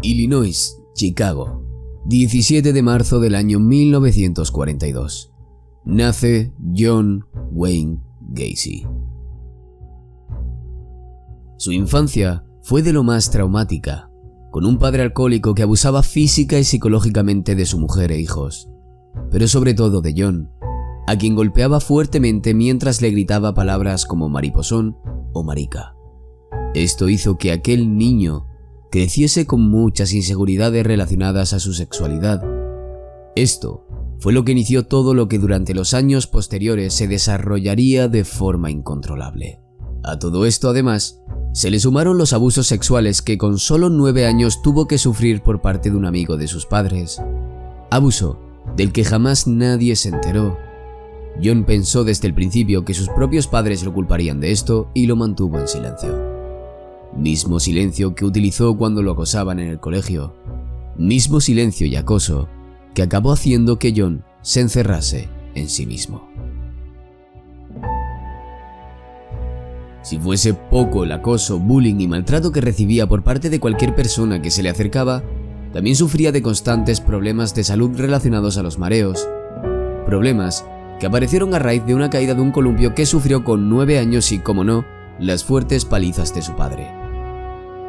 Illinois, Chicago, 17 de marzo del año 1942. Nace John Wayne Gacy. Su infancia fue de lo más traumática, con un padre alcohólico que abusaba física y psicológicamente de su mujer e hijos, pero sobre todo de John, a quien golpeaba fuertemente mientras le gritaba palabras como mariposón o marica. Esto hizo que aquel niño creciese con muchas inseguridades relacionadas a su sexualidad. Esto fue lo que inició todo lo que durante los años posteriores se desarrollaría de forma incontrolable. A todo esto, además, se le sumaron los abusos sexuales que con solo 9 años tuvo que sufrir por parte de un amigo de sus padres. Abuso del que jamás nadie se enteró. John pensó desde el principio que sus propios padres lo culparían de esto y lo mantuvo en silencio. Mismo silencio que utilizó cuando lo acosaban en el colegio. Mismo silencio y acoso que acabó haciendo que John se encerrase en sí mismo. Si fuese poco el acoso, bullying y maltrato que recibía por parte de cualquier persona que se le acercaba, también sufría de constantes problemas de salud relacionados a los mareos. Problemas que aparecieron a raíz de una caída de un columpio que sufrió con 9 años y, como no, las fuertes palizas de su padre.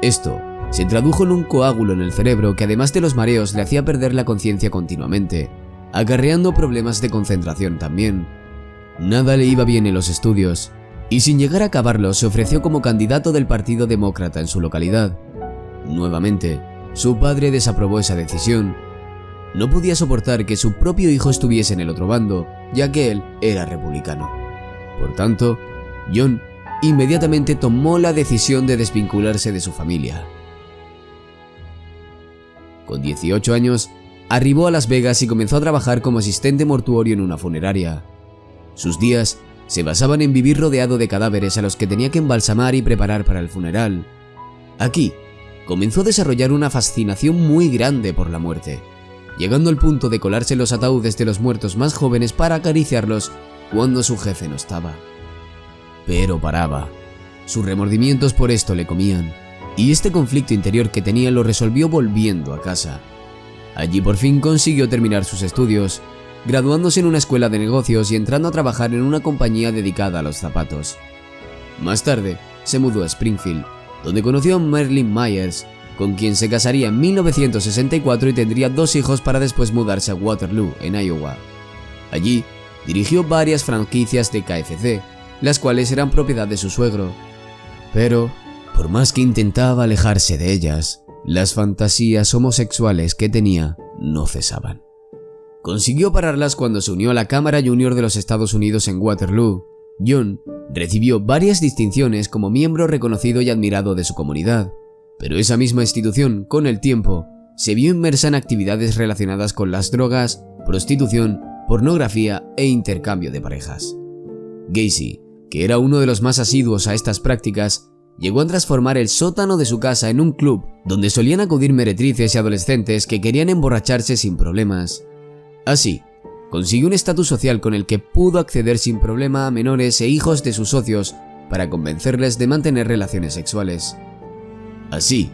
Esto se tradujo en un coágulo en el cerebro que, además de los mareos, le hacía perder la conciencia continuamente, acarreando problemas de concentración también. Nada le iba bien en los estudios, y sin llegar a acabarlos se ofreció como candidato del Partido Demócrata en su localidad. Nuevamente, su padre desaprobó esa decisión. No podía soportar que su propio hijo estuviese en el otro bando, ya que él era republicano. Por tanto, John inmediatamente tomó la decisión de desvincularse de su familia. Con 18 años, arribó a Las Vegas y comenzó a trabajar como asistente mortuorio en una funeraria. Sus días se basaban en vivir rodeado de cadáveres a los que tenía que embalsamar y preparar para el funeral. Aquí, comenzó a desarrollar una fascinación muy grande por la muerte, llegando al punto de colarse en los ataúdes de los muertos más jóvenes para acariciarlos cuando su jefe no estaba. Pero paraba. Sus remordimientos por esto le comían, y este conflicto interior que tenía lo resolvió volviendo a casa. Allí por fin consiguió terminar sus estudios, graduándose en una escuela de negocios y entrando a trabajar en una compañía dedicada a los zapatos. Más tarde, se mudó a Springfield, donde conoció a Marilyn Myers, con quien se casaría en 1964 y tendría 2 hijos para después mudarse a Waterloo, en Iowa. Allí, dirigió varias franquicias de KFC, las cuales eran propiedad de su suegro. Pero, por más que intentaba alejarse de ellas, las fantasías homosexuales que tenía no cesaban. Consiguió pararlas cuando se unió a la Cámara Junior de los Estados Unidos en Waterloo. John recibió varias distinciones como miembro reconocido y admirado de su comunidad, pero esa misma institución, con el tiempo, se vio inmersa en actividades relacionadas con las drogas, prostitución, pornografía e intercambio de parejas. Gacy, que era uno de los más asiduos a estas prácticas, llegó a transformar el sótano de su casa en un club donde solían acudir meretrices y adolescentes que querían emborracharse sin problemas. Así, consiguió un estatus social con el que pudo acceder sin problema a menores e hijos de sus socios para convencerles de mantener relaciones sexuales. Así,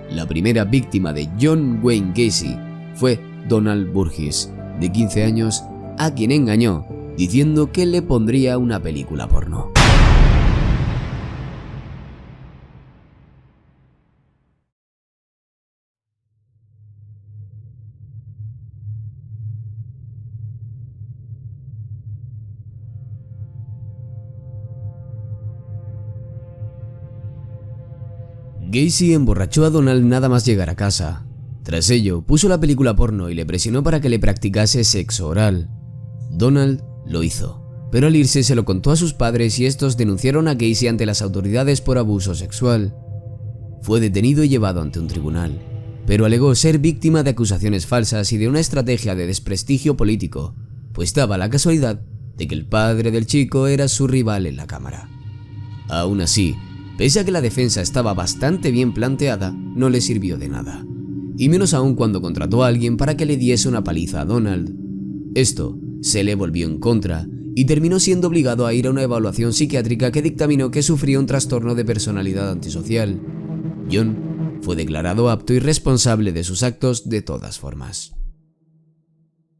la primera víctima de John Wayne Gacy fue Donald Burgess, de 15 años, a quien engañó diciendo que le pondría una película porno. Gacy emborrachó a Donald nada más llegar a casa. Tras ello, puso la película porno y le presionó para que le practicase sexo oral. Donald lo hizo, pero al irse se lo contó a sus padres y estos denunciaron a Gacy ante las autoridades por abuso sexual. Fue detenido y llevado ante un tribunal, pero alegó ser víctima de acusaciones falsas y de una estrategia de desprestigio político, pues daba la casualidad de que el padre del chico era su rival en la cámara. Aún así, pese a que la defensa estaba bastante bien planteada, no le sirvió de nada, y menos aún cuando contrató a alguien para que le diese una paliza a Donald. Esto se le volvió en contra y terminó siendo obligado a ir a una evaluación psiquiátrica que dictaminó que sufría un trastorno de personalidad antisocial. John fue declarado apto y responsable de sus actos de todas formas.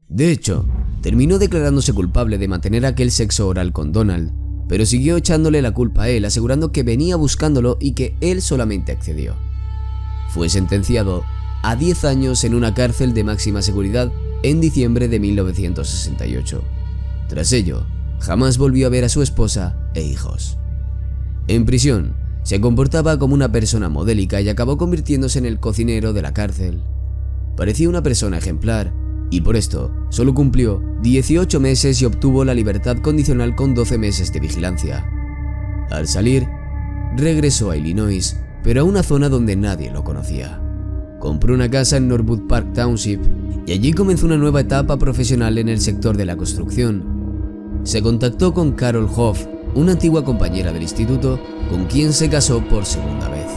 De hecho, terminó declarándose culpable de mantener aquel sexo oral con Donald, pero siguió echándole la culpa a él, asegurando que venía buscándolo y que él solamente accedió. Fue sentenciado a 10 años en una cárcel de máxima seguridad en diciembre de 1968. Tras ello, jamás volvió a ver a su esposa e hijos. En prisión, se comportaba como una persona modélica y acabó convirtiéndose en el cocinero de la cárcel. Parecía una persona ejemplar, y por esto solo cumplió 18 meses y obtuvo la libertad condicional con 12 meses de vigilancia. Al salir, regresó a Illinois, pero a una zona donde nadie lo conocía. Compró una casa en Norwood Park Township y allí comenzó una nueva etapa profesional en el sector de la construcción. Se contactó con Carol Hoff, una antigua compañera del instituto, con quien se casó por segunda vez.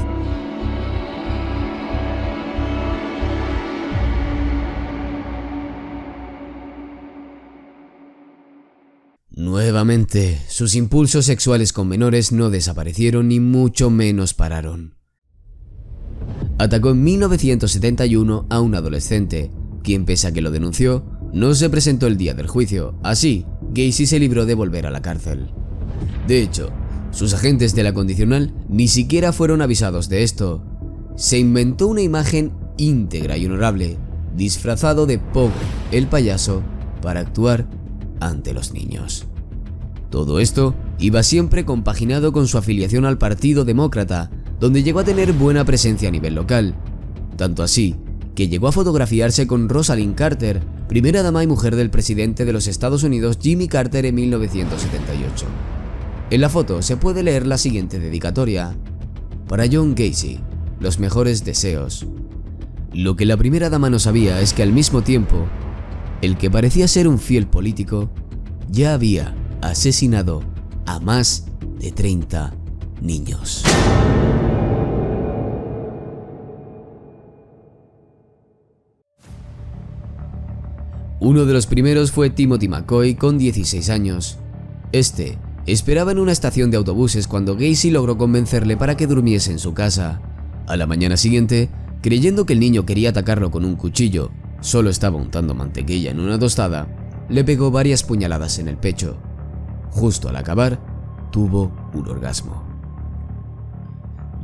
Nuevamente, sus impulsos sexuales con menores no desaparecieron ni mucho menos pararon. Atacó en 1971 a un adolescente, quien pese a que lo denunció, no se presentó el día del juicio. Así, Gacy se libró de volver a la cárcel. De hecho, sus agentes de la condicional ni siquiera fueron avisados de esto. Se inventó una imagen íntegra y honorable, disfrazado de Pogo, el payaso, para actuar ante los niños. Todo esto iba siempre compaginado con su afiliación al Partido Demócrata, donde llegó a tener buena presencia a nivel local. Tanto así, que llegó a fotografiarse con Rosalind Carter, primera dama y mujer del presidente de los Estados Unidos Jimmy Carter en 1978. En la foto se puede leer la siguiente dedicatoria: para John Gacy, los mejores deseos. Lo que la primera dama no sabía es que al mismo tiempo, el que parecía ser un fiel político, ya había asesinado a más de 30 niños. Uno de los primeros fue Timothy McCoy, con 16 años. Este esperaba en una estación de autobuses cuando Gacy logró convencerle para que durmiese en su casa. A la mañana siguiente, creyendo que el niño quería atacarlo con un cuchillo, solo estaba untando mantequilla en una tostada, le pegó varias puñaladas en el pecho. Justo al acabar, tuvo un orgasmo.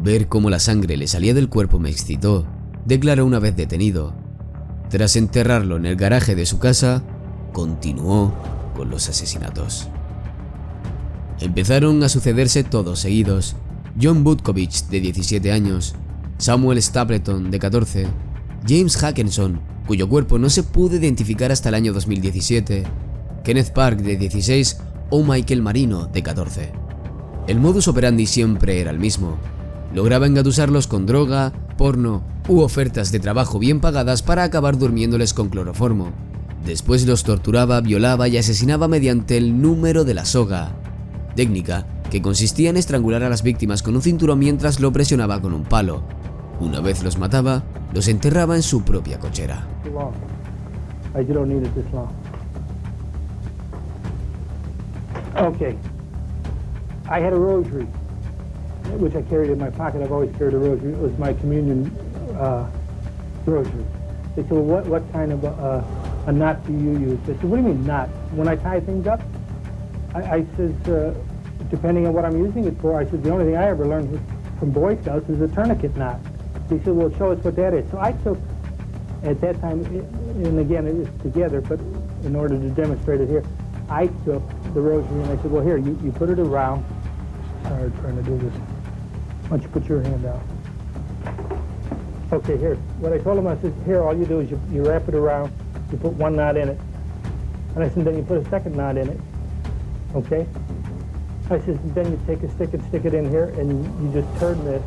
Ver cómo la sangre le salía del cuerpo me excitó, declaró una vez detenido. Tras enterrarlo en el garaje de su casa, continuó con los asesinatos. Empezaron a sucederse todos seguidos. John Butkovich, de 17 años, Samuel Stapleton, de 14, James Hackenson, cuyo cuerpo no se pudo identificar hasta el año 2017, Kenneth Park, de 16, o Michael Marino, de 14. El modus operandi siempre era el mismo. Lograba engatusarlos con droga, porno u ofertas de trabajo bien pagadas para acabar durmiéndoles con cloroformo. Después los torturaba, violaba y asesinaba mediante el número de la soga, técnica que consistía en estrangular a las víctimas con un cinturón mientras lo presionaba con un palo. Una vez los mataba, los enterraba en su propia cochera. Okay. I had a rosary, which I carried in my pocket. I've always carried a rosary. It was my communion rosary. They said, well, what kind of a knot do you use? I said, what do you mean knot? When I tie things up? I says, depending on what I'm using it for, I said, the only thing I ever learned from Boy Scouts is a tourniquet knot. He said, well, show us what that is. So I took, at that time, and again, it was together, but in order to demonstrate it here, I took the rosary and I said, well, here, you put it around. Sorry, trying to do this. Why don't you put your hand out? Okay, here. What I told him, I said, here, all you do is you wrap it around, you put one knot in it. And I said, then you put a second knot in it. Okay? I said, then you take a stick and stick it in here and you just turn this.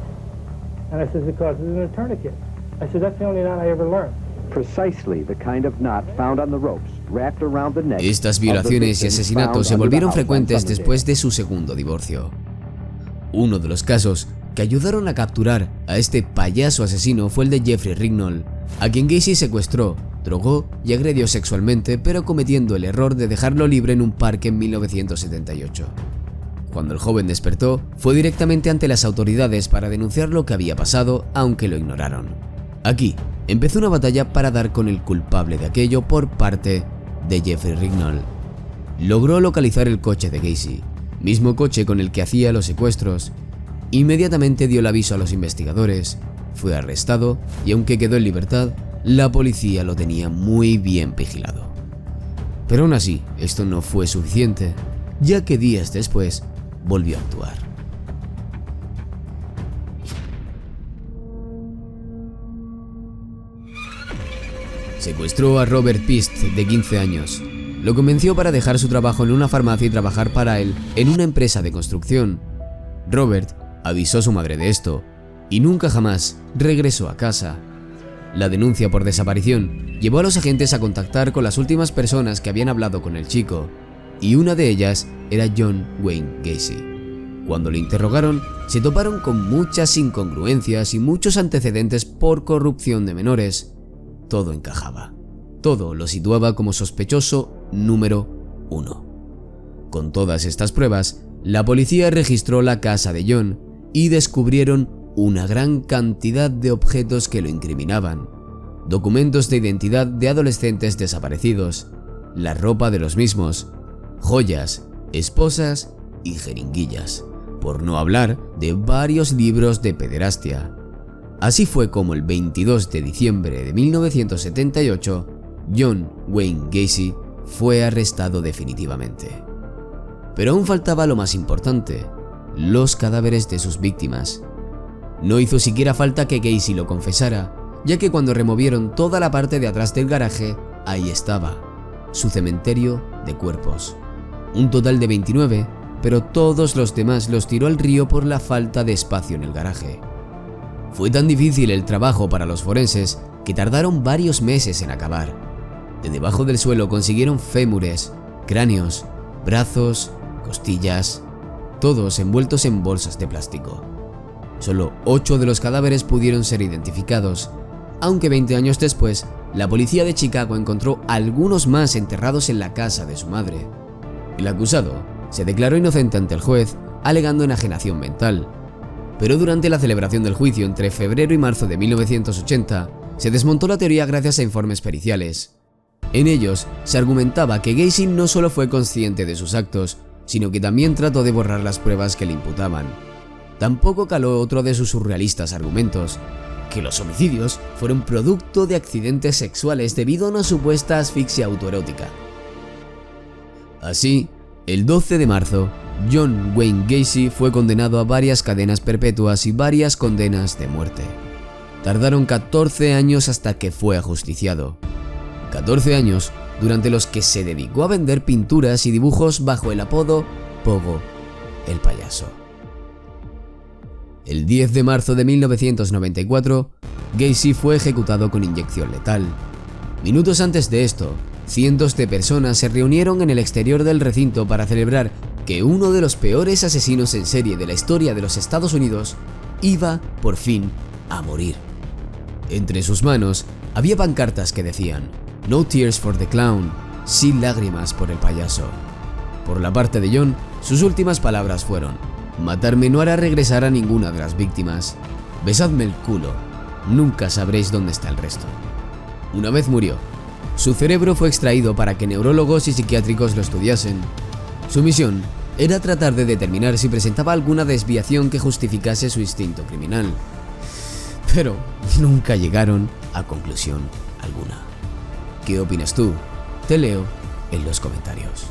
And I said, it causes a tourniquet. I said, that's the only knot I ever learned. Precisely the kind of knot found on the ropes wrapped around the neck. Estas violaciones y asesinatos se volvieron frecuentes después de su segundo divorcio. Uno de los casos que ayudaron a capturar a este payaso asesino fue el de Jeffrey Rignall, a quien Gacy secuestró, drogó y agredió sexualmente, pero cometiendo el error de dejarlo libre en un parque en 1978. Cuando el joven despertó, fue directamente ante las autoridades para denunciar lo que había pasado, aunque lo ignoraron. Aquí empezó una batalla para dar con el culpable de aquello por parte de Jeffrey Rignall. Logró localizar el coche de Gacy, mismo coche con el que hacía los secuestros. Inmediatamente dio el aviso a los investigadores, fue arrestado y aunque quedó en libertad, la policía lo tenía muy bien vigilado. Pero aún así, esto no fue suficiente, ya que días después volvió a actuar. Secuestró a Robert Pist, de 15 años. Lo convenció para dejar su trabajo en una farmacia y trabajar para él en una empresa de construcción. Robert avisó a su madre de esto y nunca jamás regresó a casa. La denuncia por desaparición llevó a los agentes a contactar con las últimas personas que habían hablado con el chico, y una de ellas era John Wayne Gacy. Cuando le interrogaron, se toparon con muchas incongruencias y muchos antecedentes por corrupción de menores. Todo encajaba. Todo lo situaba como sospechoso número 1. Con todas estas pruebas, la policía registró la casa de John y descubrieron una gran cantidad de objetos que lo incriminaban. Documentos de identidad de adolescentes desaparecidos, la ropa de los mismos, joyas, esposas y jeringuillas, por no hablar de varios libros de pederastia. Así fue como el 22 de diciembre de 1978, John Wayne Gacy fue arrestado definitivamente. Pero aún faltaba lo más importante, los cadáveres de sus víctimas. No hizo siquiera falta que Gacy lo confesara, ya que cuando removieron toda la parte de atrás del garaje, ahí estaba, su cementerio de cuerpos. Un total de 29, pero todos los demás los tiró al río por la falta de espacio en el garaje. Fue tan difícil el trabajo para los forenses que tardaron varios meses en acabar. De debajo del suelo consiguieron fémures, cráneos, brazos, costillas, todos envueltos en bolsas de plástico. Solo 8 de los cadáveres pudieron ser identificados, aunque 20 años después, la policía de Chicago encontró algunos más enterrados en la casa de su madre. El acusado se declaró inocente ante el juez, alegando enajenación mental. Pero durante la celebración del juicio entre febrero y marzo de 1980, se desmontó la teoría gracias a informes periciales. En ellos se argumentaba que Gacy no solo fue consciente de sus actos, sino que también trató de borrar las pruebas que le imputaban. Tampoco caló otro de sus surrealistas argumentos, que los homicidios fueron producto de accidentes sexuales debido a una supuesta asfixia autoerótica. Así, el 12 de marzo, John Wayne Gacy fue condenado a varias cadenas perpetuas y varias condenas de muerte. Tardaron 14 años hasta que fue ajusticiado. 14 años durante los que se dedicó a vender pinturas y dibujos bajo el apodo Pogo el Payaso. El 10 de marzo de 1994, Gacy fue ejecutado con inyección letal. Minutos antes de esto, cientos de personas se reunieron en el exterior del recinto para celebrar que uno de los peores asesinos en serie de la historia de los Estados Unidos iba, por fin, a morir. Entre sus manos había pancartas que decían "No tears for the clown", sin lágrimas por el payaso. Por la parte de John, sus últimas palabras fueron: "Matarme no hará regresar a ninguna de las víctimas. Besadme el culo, nunca sabréis dónde está el resto". Una vez murió, su cerebro fue extraído para que neurólogos y psiquiátricos lo estudiasen. Su misión era tratar de determinar si presentaba alguna desviación que justificase su instinto criminal. Pero nunca llegaron a conclusión alguna. ¿Qué opinas tú? Te leo en los comentarios.